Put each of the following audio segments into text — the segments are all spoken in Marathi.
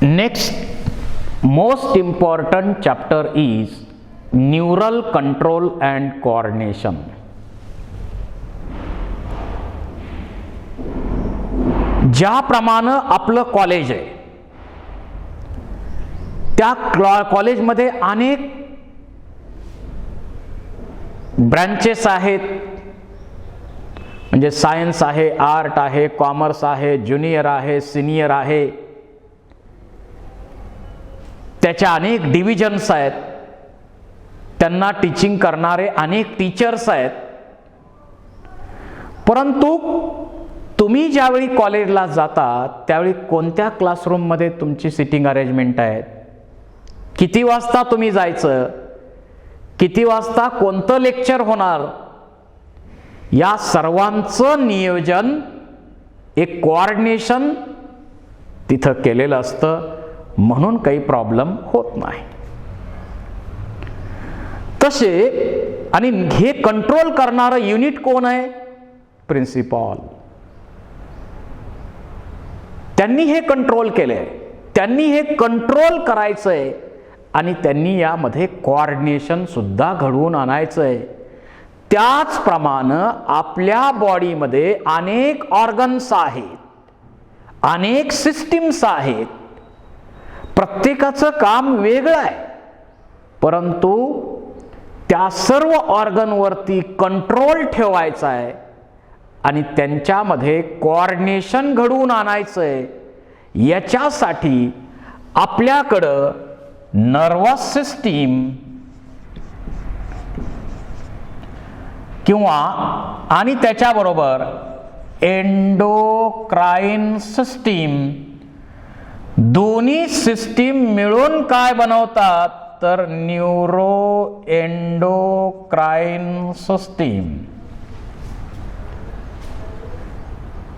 Next most important chapter is neural control and coordination. ज्याप्रमाणे आपलं कॉलेज आहे त्या कॉलेजमध्ये अनेक ब्रांचेस आहेत, म्हणजे सायन्स आहे, आर्ट आहे, कॉमर्स आहे, ज्युनियर आहे, सिनियर आहे, त्याच्या अनेक डिव्हिजन्स आहेत, त्यांना टीचिंग करणारे अनेक टीचर्स आहेत. परंतु तुम्ही ज्यावेळी कॉलेजला जाता त्यावेळी कोणत्या क्लासरूममध्ये तुमची सिटिंग अरेंजमेंट आहे, किती वाजता तुम्ही जायचं, किती वाजता कोणतं लेक्चर होणार, या सर्वांचं नियोजन, एक कोऑर्डिनेशन तिथं केलेलं असतं, म्हणून काही प्रॉब्लेम होत नाही. तसे आणि हे कंट्रोल करणारं युनिट कोण आहे? प्रिन्सिपॉल. त्यांनी हे कंट्रोल केलंय, त्यांनी हे कंट्रोल करायचंय आणि त्यांनी यामध्ये कोऑर्डिनेशन सुद्धा घडवून आणायचंय. त्याचप्रमाणे आपल्या बॉडीमध्ये अनेक ऑर्गन्स आहेत, अनेक सिस्टीम्स आहेत, प्रत्येकाचं काम वेगळं आहे, परंतु त्या सर्व ऑर्गनवरती कंट्रोल ठेवायचा आहे आणि त्यांच्यामध्ये कोऑर्डिनेशन घडवून आणायचं आहे. याच्यासाठी आपल्याकडं नर्वस सिस्टीम किंवा आणि त्याच्याबरोबर एंडोक्राइन सिस्टीम, दोन्ही सिस्टीम मिळून काय बनवतात तर neuro endocrine system.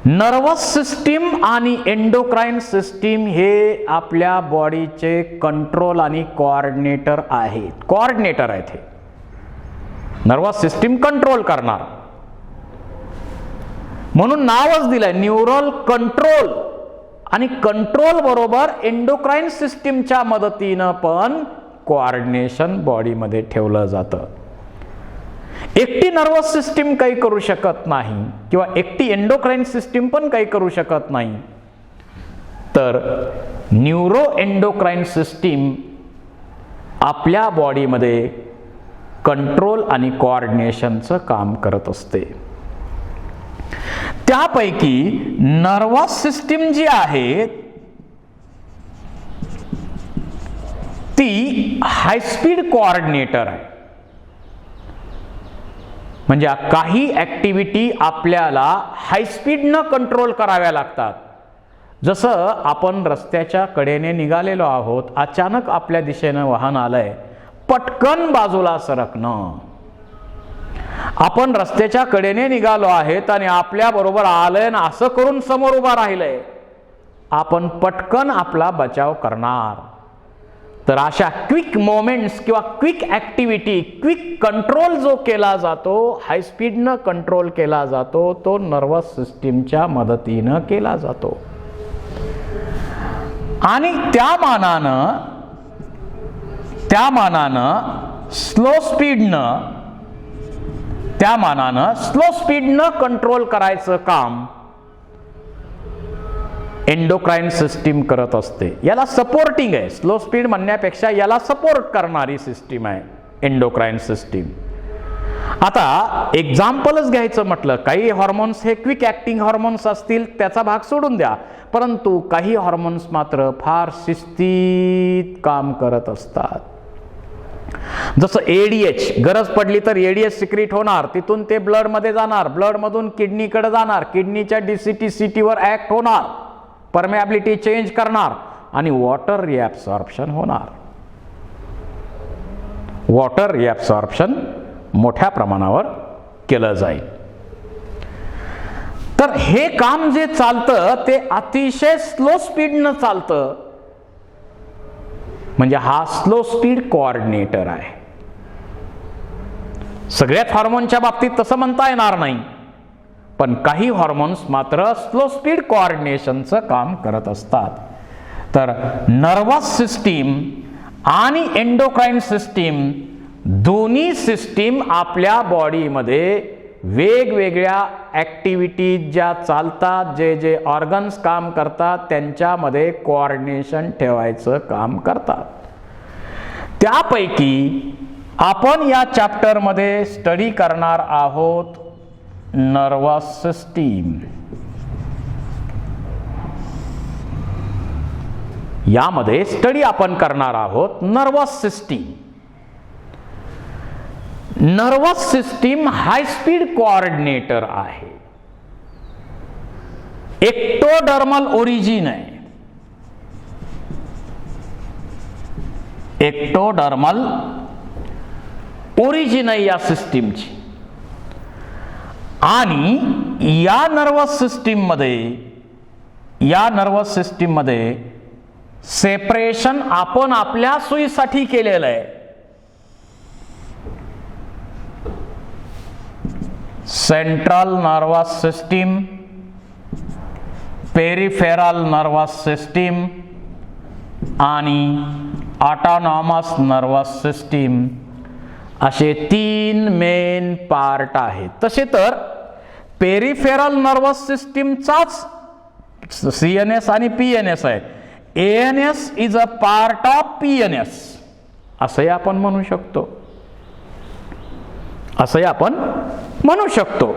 Nervous system आणि एंडोक्राइन सिस्टीम हे आपल्या बॉडीचे कंट्रोल आणि कोऑर्डिनेटर आहेत. कोऑर्डिनेटर आहेत हे. नर्वस सिस्टीम कंट्रोल करणार म्हणून नावच दिलंय न्यूरल कंट्रोल. आणि कंट्रोल बरोबर एंडोक्राइन सिस्टीमच्या मदतीनं पण कोऑर्डिनेशन बॉडीमध्ये ठेवलं जातं. एकटी नर्वस सिस्टीम काही करू शकत नाही किंवा एकटी एंडोक्राइन सिस्टीम पण काही करू शकत नाही, तर न्यूरो एंडोक्राइन सिस्टीम आपल्या बॉडीमध्ये कंट्रोल आणि कोऑर्डिनेशनचं काम करत असते. त्यापैकी नर्वस सिस्टीम जी आहे ती हायस्पीड कोऑर्डिनेटर आहे. म्हणजे काही ऍक्टिव्हिटी आपल्याला हायस्पीडनं कंट्रोल कराव्या लागतात. जसं आपण रस्त्याच्या कडेने निघालेलो आहोत, अचानक आपल्या दिशेनं वाहन आलंय, पटकन बाजूला सरकणं. आपण रस्त्याच्या कडेने निघालो आहेत आणि आपल्या बरोबर आलंय ना असं करून समोर उभा राहिलंय, आपण पटकन आपला बचाव करणार. तर अशा क्विक मोमेंट्स किंवा क्विक ऍक्टिव्हिटी, क्विक कंट्रोल जो केला जातो, हाय स्पीडनं कंट्रोल केला जातो, तो नर्वस सिस्टीमच्या मदतीनं केला जातो. आणि त्या मानानं स्लो स्पीडनं कंट्रोल करायचं काम एंडोक्राइन सिस्टीम करत असते. याला सपोर्टिंग आहे, स्लो स्पीड म्हणण्यापेक्षा याला सपोर्ट करणारी सिस्टीम आहे एंडोक्राइन सिस्टीम. आता एक्झाम्पलच घ्यायचं म्हटलं, काही हॉर्मोन्स हे क्विक ऍक्टिंग हॉर्मोन्स असतील, त्याचा भाग सोडून द्या, परंतु काही हॉर्मोन्स मात्र फार शिस्तीत काम करत असतात. जसं एडीएच, गरज पडली तर एडीएच सिक्रीट होणार, तिथून ते ब्लड मध्ये जाणार, ब्लड मधून किडनीकडे जाणार, किडनीच्या डीसीटी वर ऍक्ट होणार, परमेबिलिटी चेंज करणार आणि वॉटर रिअब्सॉर्प्शन होणार. वॉटर रिअब्सॉर्प्शन मोठ्या प्रमाणावर केलं जाईल. तर हे काम जे चालतं ते अतिशय स्लो स्पीडनं चालतं, म्हणजे हा स्लो स्पीड कोऑर्डिनेटर आहे. सगळ्याच हार्मोनच्या बाबतीत तसं म्हणता येणार नाही, पण काही हार्मोन्स मात्र स्लो स्पीड कोऑर्डिनेशनचं काम करत असतात. तर नर्वस सिस्टीम आणि एंडोक्राईन सिस्टीम दोन्ही सिस्टीम आपल्या बॉडीमध्ये वेगवेगळ्या ॲक्टिव्हिटीज ज्या चालतात, जे जे ऑर्गन्स काम करतात त्यांच्यामध्ये कोऑर्डिनेशन ठेवायचं काम करतात. त्यापैकी आपण या चॅप्टरमध्ये स्टडी करणार आहोत नर्वस सिस्टीम. यामध्ये स्टडी आपण करणार आहोत nervous system. Nervous system high speed coordinator आहे, एक्टोडर्मल ओरिजिन आहे. एक्टोडर्मल ओरिजिन आहे या सिस्टीमची. आणि या नर्वस सिस्टीम मध्ये सेपरेशन आपण आपल्या सोयीसाठी केलेलं आहे. Central nervous system, peripheral nervous system आणि ऑटोनॉमस नर्वस सिस्टीम असे 3 मेन पार्ट आहेत. तसे तर पेरिफेरल नर्वस सिस्टीमचाच CNS आणि PNS आहे. ANS is a part of PNS असंही आपण म्हणू शकतो.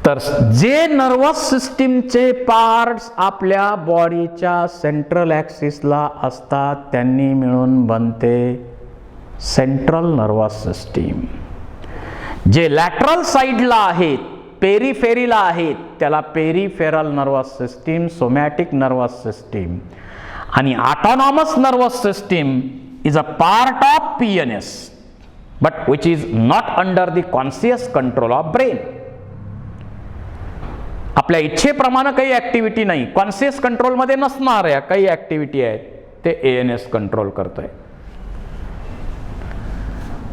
तर जे नर्वस सिस्टीमचे पार्ट्स आपल्या बॉडीच्या सेंट्रल ॲक्सिसला असतात त्यांनी मिळून बनते सेंट्रल नर्वस सिस्टीम. जे लॅटरल साइडला आहेत, पेरिफेरीला आहेत, त्याला peripheral nervous system, somatic nervous system. आणि autonomous nervous system is a part of PNS but which is not under the conscious control of brain. आपल्या इच्छेप्रमाणे काही ऍक्टिव्हिटी नाही, कॉन्शियस कंट्रोल मध्ये नसणाऱ्या काही ऍक्टिव्हिटी आहेत ते ANS कंट्रोल करतोय.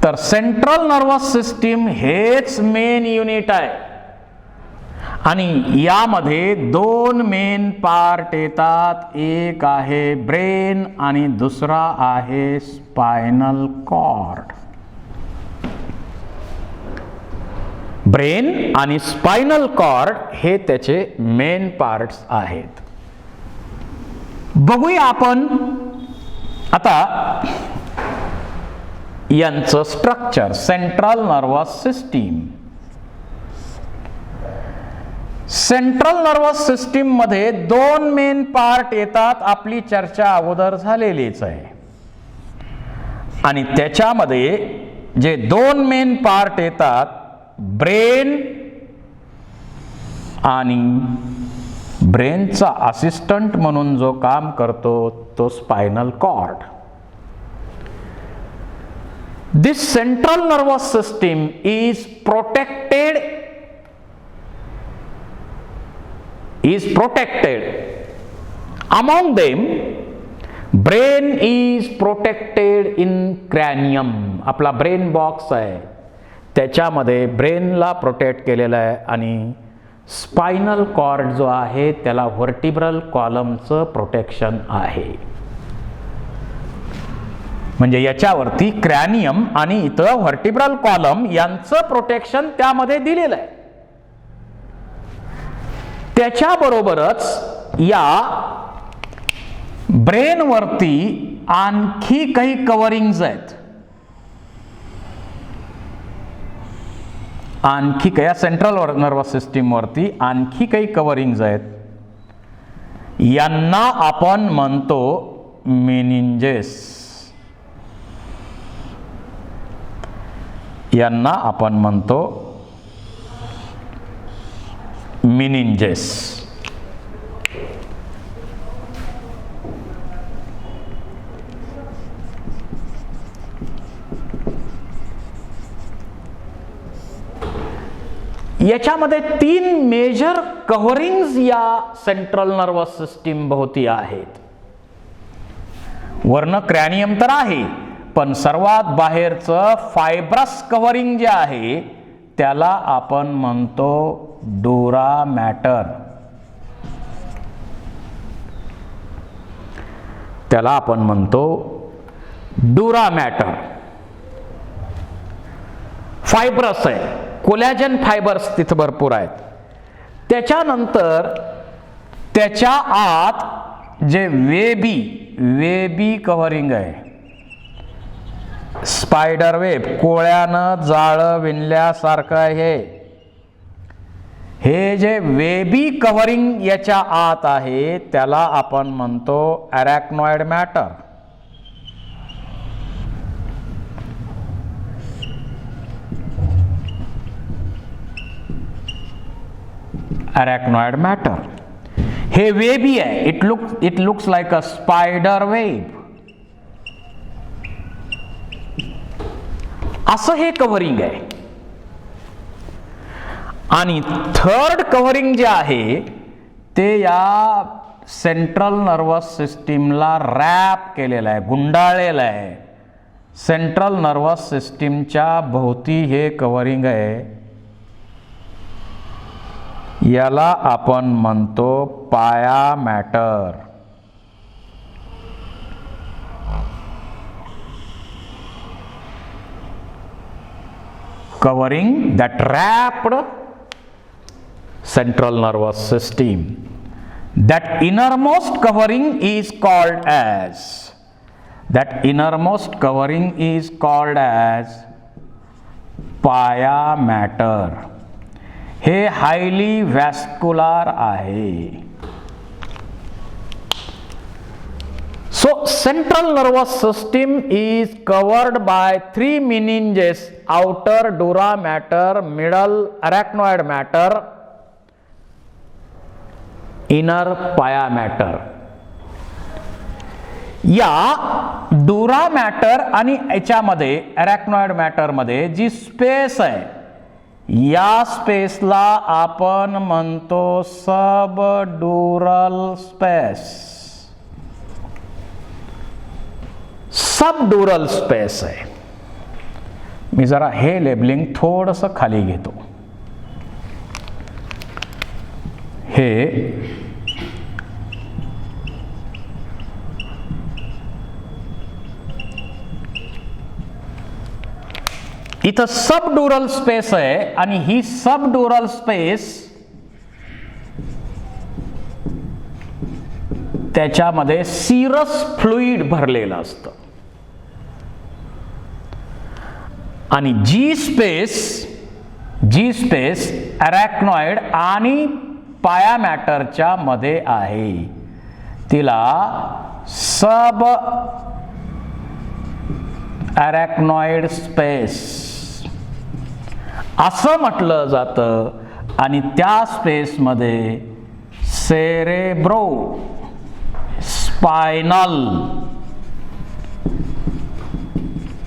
तर सेंट्रल नर्वस सिस्टीम हेच मेन युनिट आहे आणि यामध्ये 2 मेन पार्ट येतात. एक आहे ब्रेन आणि दुसरा आहे स्पायनल कॉर्ड. ब्रेन आणि स्पायनल कॉर्ड हे त्याचे मेन पार्ट्स आहेत. बघूया आपण आता यांचं structure. Central nervous system. Central nervous system मध्ये 2 मेन पार्ट येतात. आपली चर्चा अगोदर झालेलीच आहे आणि त्याच्यामध्ये जे 2 मेन पार्ट येतात, ब्रेन आणि ब्रेनचा असिस्टंट म्हणून जो काम करतो तो spinal cord. This central nervous system is protected among them. Brain is protected in cranium. आपला ब्रेन बॉक्स आहे त्याच्यामध्ये ब्रेनला प्रोटेक्ट केलेलं आहे आणि स्पायनल कॉर्ड जो आहे त्याला व्हर्टिब्रल कॉलमचं प्रोटेक्शन आहे. म्हणजे याच्यावरती क्रॅनियम आणि इथं व्हर्टिब्रल कॉलम यांचं प्रोटेक्शन त्यामध्ये दिलेलं आहे. त्याच्याबरोबरच या ब्रेनवरती आणखी काही कव्हरिंग्ज आहेत. आणखी काही सेंट्रल नर्वस सिस्टीम वरती आणखी काही कव्हरिंग्ज आहेत. यांना आपण म्हणतो मेनिंजेस. यांना आपण म्हणतो मेनिंजेस. याच्यामध्ये 3 मेजर कव्हरिंग्ज या सेंट्रल नर्वस सिस्टीम भोवती आहेत. वर्ण क्रॅनियम तर आहे पण सर्वात बाहेरचं फायब्रस कव्हरिंग जे आहे त्याला आपण म्हणतो डुरा मॅटर. त्याला आपण म्हणतो डुरा मॅटर. फायब्रस आहे, कोलॅजन फायबर्स तिथं भरपूर आहेत. त्याच्यानंतर त्याच्या आत जे वेबी कव्हरिंग आहे, स्पायडर वेब, कोळ्यानं जाळं विणल्यासारखं आहे. हे जे वेबी कव्हरिंग याच्या आत आहे त्याला आपण म्हणतो अरॅक्नॉइड मॅटर. अरॅक्नॉइड मॅटर हे वेबी आहे. It looks like a spider web. असं हे कव्हरिंग आहे. आणि थर्ड कव्हरिंग जे आहे ते या सेंट्रल नर्वस सिस्टीमला रॅप केलेलं आहे, गुंडाळलेलं आहे. सेंट्रल नर्वस सिस्टीमच्या भोवती हे कव्हरिंग आहे. याला आपण म्हणतो पाया matter. covering that wrapped central nervous system. That innermost covering is called as pia mater. हे हायली वॅस्क्युलर आहे. So central nervous system is covered by three meninges: outer dura mater, middle arachnoid matter, inner pia mater. या डुरा मॅटर आणि याच्यामध्ये अरॅक्नॉइड मॅटर मध्ये जी स्पेस आहे, या स्पेसला आपण म्हणतो सबड्युरल स्पेस. सबड्युरल स्पेस आहे. मी जरा हे लेबलिंग थोडंसं खाली घेतो. हे इथं सबड्युरल स्पेस आहे आणि ही सबड्युरल स्पेस त्याच्यामध्ये सिरस फ्लुइड भरलेलं असतं. आणि जी स्पेस अरॅक्नॉइड आणि पाया मॅटरच्या मध्ये आहे तिला सब अरॅक्नॉइड स्पेस असं म्हटलं जातं. आणि त्या स्पेसमध्ये cerebro spinal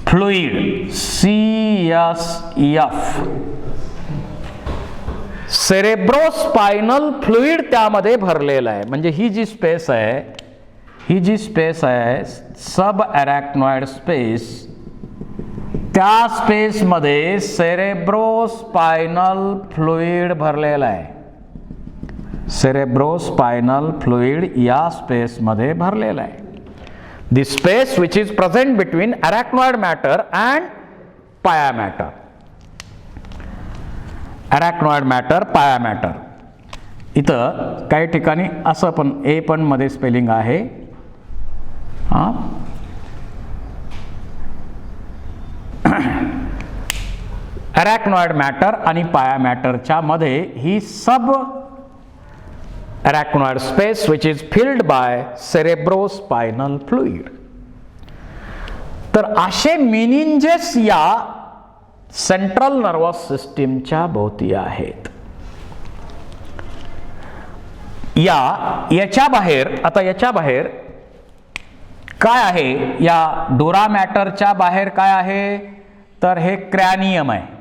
fluid CSF cerebrospinal fluid त्यामध्ये भरलेलं आहे. म्हणजे ही जी स्पेस आहे सब अरॅक्नॉइड स्पेस, त्या स्पेसमध्ये सेरेब्रोस्पायनल फ्लुइड भरलेला आहे. सेरेब्रोस्पायनल फ्लुइड या स्पेसमध्ये भरलेला आहे. The space which is present between arachnoid matter and pia matter. Arachnoid matter, pia matter. इथं काही ठिकाणी असं पण ए पण मध्ये स्पेलिंग आहे. अरॅक्नॉइड मॅटर आणि पाया मॅटरच्या मध्ये ही सब arachnoid space which is filled by cerebrospinal fluid. तर असे मेनिंजेस या सेंट्रल नर्वस सिस्टीमच्या भोवती आहेत. याच्या बाहेर काय आहे? या डुरा मॅटरच्या बाहेर काय आहे? तर हे क्रॅनियम आहे.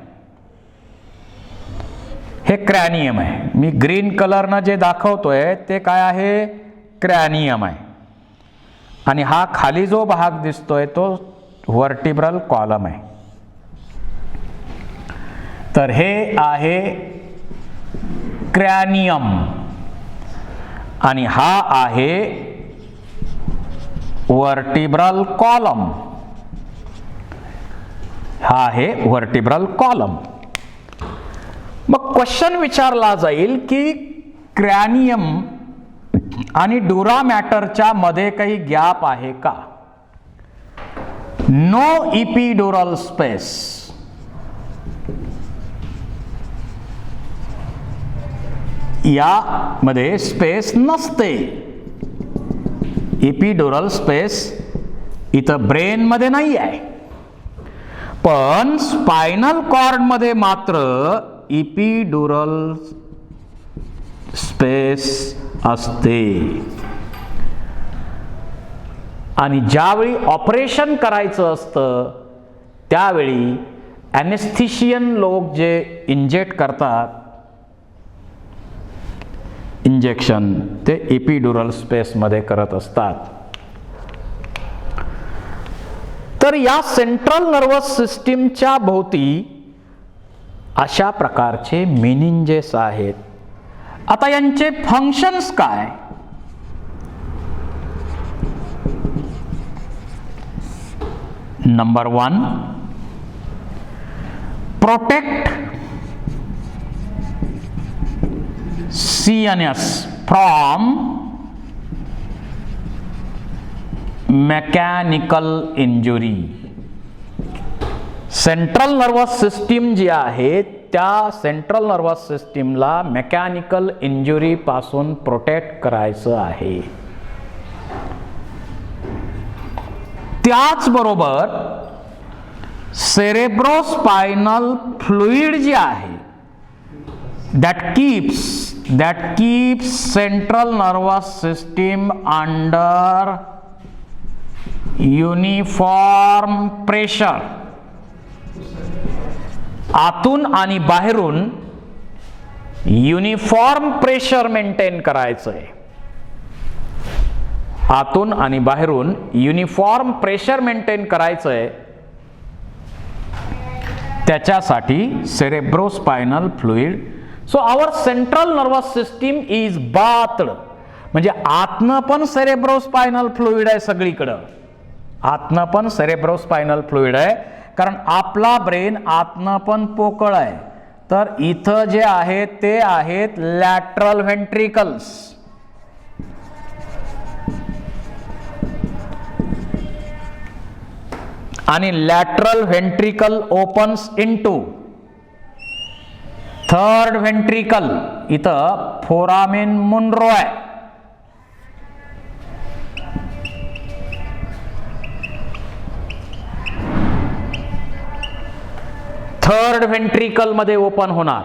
हे क्रॅनियम आहे. मी ग्रीन कलरनं जे दाखवतोय ते काय आहे? क्रॅनियम आहे. आणि हा खाली जो भाग दिसतोय तो व्हर्टिब्रल कॉलम आहे. तर हे आहे क्रॅनियम आणि हा आहे व्हर्टिब्रल कॉलम, हा आहे व्हर्टिब्रल कॉलम. मग क्वेश्चन विचारला जाईल की क्रॅनियम आणि ड्युरा मॅटरच्या मध्ये काही गॅप आहे का? No epidural space. यामध्ये स्पेस नसते. इपिड्युरल स्पेस इथं ब्रेन मध्ये नाही आहे, पण स्पायनल कॉर्ड मध्ये मात्र इपिड्युरल स्पेस असते. आणि ज्यावेळी ऑपरेशन करायचं असतं त्यावेळी ॲनेस्थेशियन लोक जे इंजेक्ट करतात इंजेक्शन, ते इपिड्युरल स्पेस मध्ये करत असतात. तर या सेंट्रल नर्वस सिस्टीमच्या भोवती अशा प्रकारचे मेनिंजेस आहेत. आता यांचे फंक्शन्स काय? Number 1, protect CNS from mechanical injury. Central nervous system जी आहे त्या सेंट्रल नर्वस सिस्टीमला मेकॅनिकल इंजुरी पासून प्रोटेक्ट करायचं आहे. त्याचबरोबर सेरेब्रोस्पायनल फ्लुइड जे आहे that keeps central nervous system under uniform pressure. आतून आणि बाहेरून युनिफॉर्म प्रेशर मेंटेन करायचंय. आतून आणि बाहेरून युनिफॉर्म प्रेशर मेंटेन करायचंय. त्याच्यासाठी cerebrospinal fluid. So our central nervous system is bathed. म्हणजे आतनं पण सेरेब्रोस्पायनल फ्लुइड आहे सगळीकडं. आतनं पण सेरेब्रोस्पायनल फ्लुइड आहे, कारण आपला ब्रेन आतनं पण पोकळ आहे. तर इथं जे आहे ते आहेत लॅटरल व्हेंट्रिकल्स. आणि lateral ventricle opens into third ventricle. इथं फोरामेन मुनरो आहे. थर्ड व्हेंट्रिकल मध्ये ओपन होणार.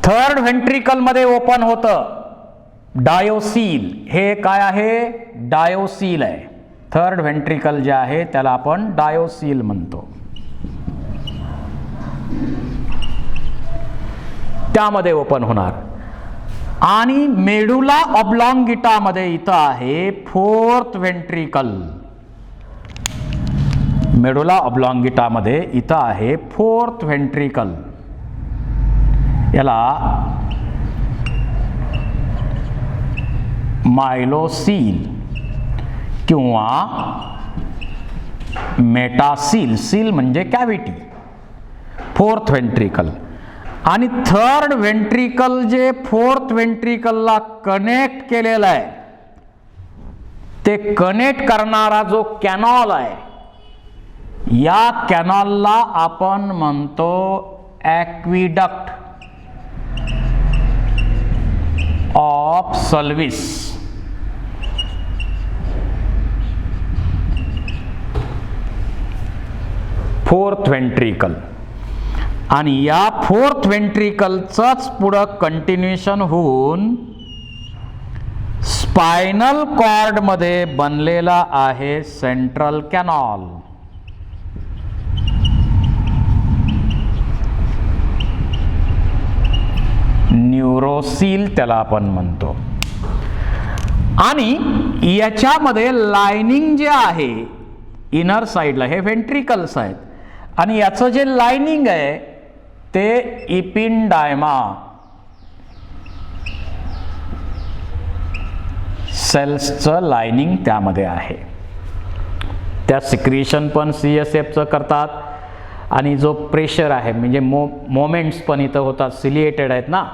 थर्ड व्हेंट्रिकल मध्ये ओपन होतं डायोसील. हे काय आहे? डायोसील आहे. थर्ड व्हेंट्रिकल जे आहे त्याला आपण डायोसील म्हणतो. त्यामध्ये ओपन होणार. आणि मेडुला ऑब्लॉंगिटा मध्ये इथं आहे फोर्थ व्हेंट्रिकल. मेडुला ऑब्लॉंगिटा मध्ये इथं आहे फोर्थ व्हेंट्रिकल. याला मायलोसील किंवा मेटासील. सील म्हणजे कॅव्हिटी. Fourth ventricle. आणि थर्ड व्हेंट्रिकल जे फोर्थ व्हेंट्रिकलला कनेक्ट केलेला आहे, ते कनेक्ट करणारा जो कॅनॉल आहे, या कॅनॉलला आपण म्हणतो aqueduct of Sylvius. Fourth ventricle. आणि या फोर्थ व्हेंट्रिकलचंच पुढं कंटिन्युएशन होऊन स्पायनल कॉर्ड मध्ये बनलेला आहे सेंट्रल कॅनॉल. न्यूरोसील त्याला आपण म्हणतो. आणि याच्यामध्ये लाइनिंग जे आहे इनर साइडला, हे व्हेंट्रिकल्स आहेत, आणि याचं जे लाइनिंग आहे ते इपिंडायमा सेल्सचं लायनिंग त्यामध्ये आहे. त्या सिक्रिशन पण CSFचं करतात आणि जो प्रेशर आहे म्हणजे मोमेंट्स पण इथं होतात, सिलिएटेड आहेत ना.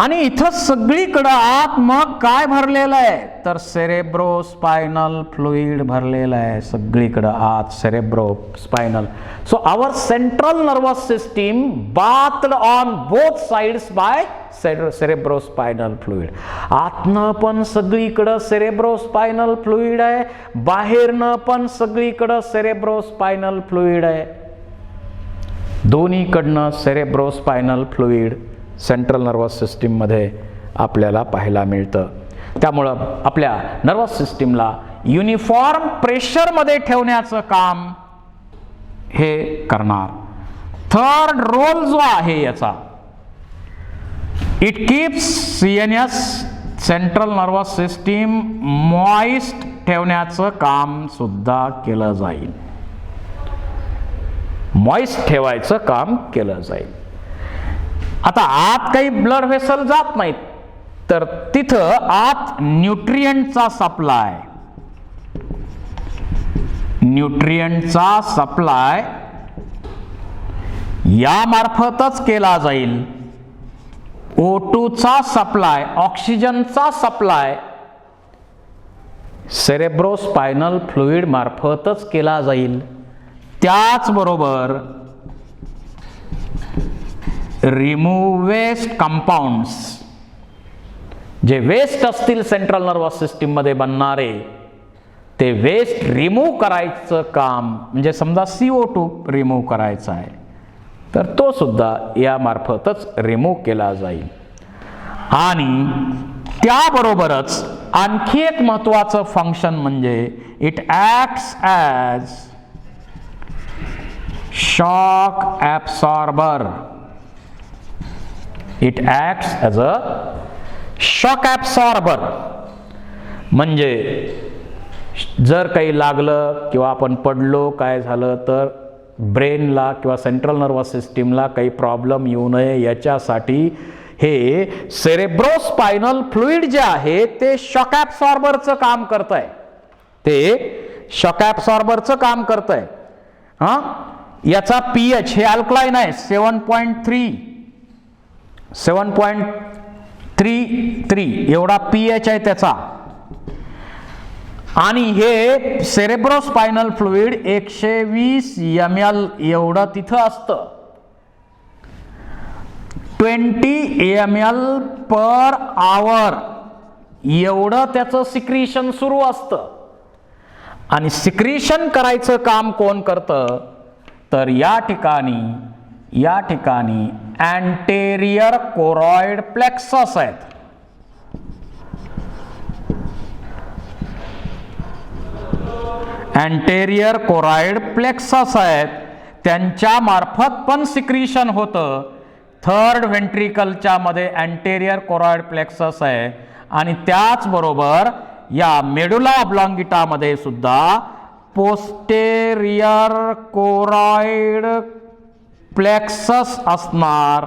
आणि इथं सगळीकडं आत मग काय भरलेलं आहे तर सेरेब्रोस्पायनल फ्लुइड भरलेलं आहे सगळीकडं आत, cerebrospinal. So our central nervous system bathed on both sides by cerebrospinal fluid. आतनं पण सगळीकडं सेरेब्रोस्पायनल फ्लुइड आहे, बाहेरनं पण सगळीकडं सेरेब्रोस्पायनल फ्लुइड आहे. दोन्हीकडनं सेरेब्रोस्पायनल फ्लुइड सेंट्रल नर्वस सिस्टीममध्ये आपल्याला पाहायला मिळतं. त्यामुळं आपल्या नर्वस सिस्टीमला युनिफॉर्म प्रेशरमध्ये ठेवण्याचं काम हे करणार. थर्ड रोल जो आहे याचा, it keeps CNS central nervous system moist ठेवण्याचं काम सुद्धा केलं जाईल. मॉइस्ट ठेवायचं काम केलं जाईल. आता आत काही ब्लड व्हेसल जात नाहीत तर तिथं आत न्यूट्रिएंटचा सप्लाय या मार्फतच केला जाईल. O2चा सप्लाय, ऑक्सिजनचा सप्लाय सेरेब्रोस्पायनल फ्लुइड मार्फतच केला जाईल. त्याचबरोबर रिमूव्ह वेस्ट कंपाऊंड्स, जे वेस्ट असतील सेंट्रल नर्वस सिस्टीम मध्ये बनणारे, ते वेस्ट रिमूव्ह करायचं काम, म्हणजे समजा CO2 रिमूव्ह करायचा आहे तर तो सुद्धा या मार्फतच रिमूव्ह केला जाईल. आणि त्याबरोबरच आणखी एक महत्वाचं फंक्शन म्हणजे it acts as shock absorber. It acts as a shock absorber. म्हणजे जर काही लागलं किंवा आपण पडलो, काय झालं तर ब्रेनला किंवा सेंट्रल नर्वस सिस्टीमला काही प्रॉब्लेम येऊ नये याच्यासाठी हे सेरेब्रोस्पायनल फ्लुइड जे आहे ते शॉक ॲब्सॉर्बरचं काम करत आहे. ते शॉक ॲब्सॉर्बरचं काम करत आहे. याचा pH हे अल्कलाइन आहे, 7.33 एवढा pH आहे त्याचा. आणि हे सेरेब्रोस्पायनल फ्लुइड 120 ml एवढं तिथं असतं. 20 ml पर आवर एवढं त्याचं सिक्रिशन सुरू असतं. आणि सिक्रिशन करायचं काम कोण करतं तर या ठिकाणी अँटेरियर कोरॉइड प्लेक्सस आहेत. अँटेरियर कोरॉइड प्लेक्सस आहेत, त्यांच्या मार्फत पण सिक्रिशन होतं. थर्ड व्हेंट्रिकलच्या मध्ये अँटेरियर कोरॉइड प्लेक्सस आहे. आणि त्याचबरोबर या मेडुला ऑब्लॉंगिटा मध्ये सुद्धा पोस्टेरियर कोरॉइड प्लेक्सस असणार,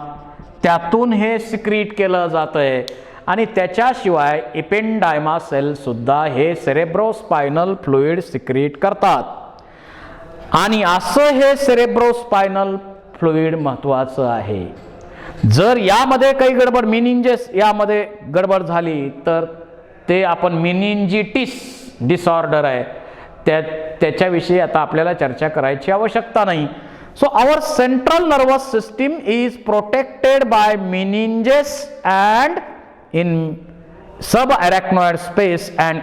त्यातून हे सिक्रीट केलं जातंय. आणि त्याच्याशिवाय इपेंडायमा सेल सुद्धा हे सेरेब्रोस्पायनल फ्लुइड सिक्रीट करतात. आणि असं हे सेरेब्रोस्पायनल फ्लुइड महत्वाचं आहे. जर यामध्ये काही गडबड, मेनिंजेस यामध्ये गडबड झाली तर ते आपण मेनिंजिटिस डिसऑर्डर आहे, त्याच्याविषयी आता आपल्याला चर्चा करायची आवश्यकता नाही. So our central nervous system is protected by meninges and in subarachnoid space and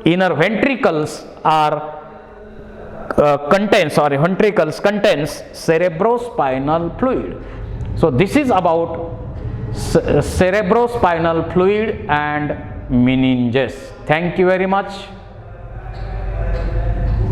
inner ventricles are ventricles contains cerebrospinal fluid. So this is about cerebrospinal fluid and meninges. Thank you very much.